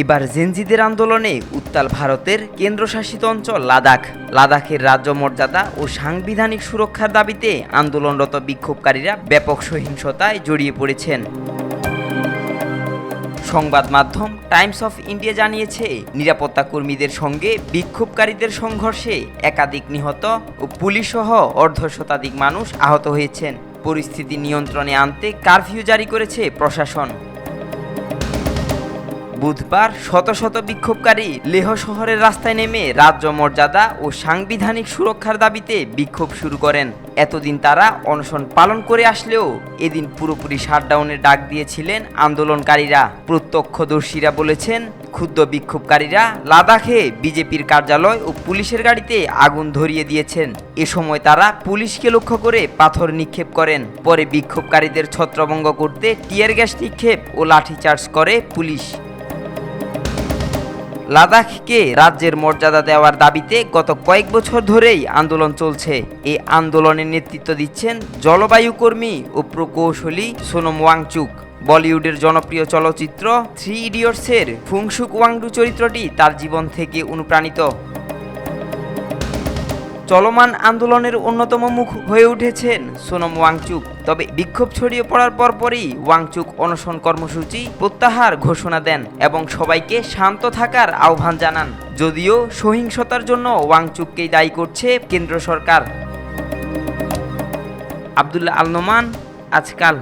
এবার জেনজিদের আন্দোলনে উত্তাল ভারতের কেন্দ্রশাসিত অঞ্চল লাদাখ। লাদাখের রাজ্য মর্যাদা ও সাংবিধানিক সুরক্ষার দাবিতে আন্দোলনরত বিক্ষোভকারীরা ব্যাপক সহিংসতায় জড়িয়ে পড়েছেন। সংবাদ মাধ্যম টাইমস অফ ইন্ডিয়া জানিয়েছে, নিরাপত্তা কর্মীদের সঙ্গে বিক্ষোভকারীদের সংঘর্ষে একাধিক নিহত ও পুলিশসহ অর্ধশতাধিক মানুষ আহত হয়েছেন। পরিস্থিতি নিয়ন্ত্রণে আনতে কারফিউ জারি করেছে প্রশাসন। বুধবার শত শত বিক্ষোভকারী লেহ শহরের রাস্তায় নেমে রাজ্য মর্যাদা ও সাংবিধানিক সুরক্ষার দাবিতে বিক্ষোভ শুরু করেন। এতদিন তারা অনশন পালন করে আসলেও এদিন পুরোপুরি শাটডাউনের ডাক দিয়েছিলেন আন্দোলনকারীরা। প্রত্যক্ষদর্শীরা বলেছেন, ক্ষুব্ধ বিক্ষোভকারীরা লাদাখে বিজেপির কার্যালয় ও পুলিশের গাড়িতে আগুন ধরিয়ে দিয়েছেন। এ সময় তারা পুলিশকে লক্ষ্য করে পাথর নিক্ষেপ করেন। পরে বিক্ষোভকারীদের ছত্রভঙ্গ করতে টিয়ার গ্যাস নিক্ষেপ ও লাঠিচার্জ করে পুলিশ। লাদাখকে রাজ্যের মর্যাদা দেওয়ার দাবিতে গত কয়েক বছর ধরেই আন্দোলন চলছে। এই আন্দোলনের নেতৃত্ব দিচ্ছেন জলবায়ু কর্মী ও প্রকৌশলী সোনম ওয়াংচুক। বলিউডের জনপ্রিয় চলচ্চিত্র 3 ইডিয়টসের ফুংসুক ওয়াংডু চরিত্রটি তার জীবন থেকে অনুপ্রাণিত। চলমান আন্দোলনের অন্যতম মুখ হয়ে উঠেছেন সোনম ওয়াংচুক। তবে বিক্ষোভ ছড়িয়ে পড়ার পরপরই ওয়াংচুক অনশন কর্মসূচি প্রত্যাহার ঘোষণা দেন এবং সবাইকে শান্ত থাকার আহ্বান জানান। যদিও সহিংসতার জন্য ওয়াংচুককেই দায়ী করছে কেন্দ্র সরকার। আব্দুল্লাহ আল নোমান, আজকাল।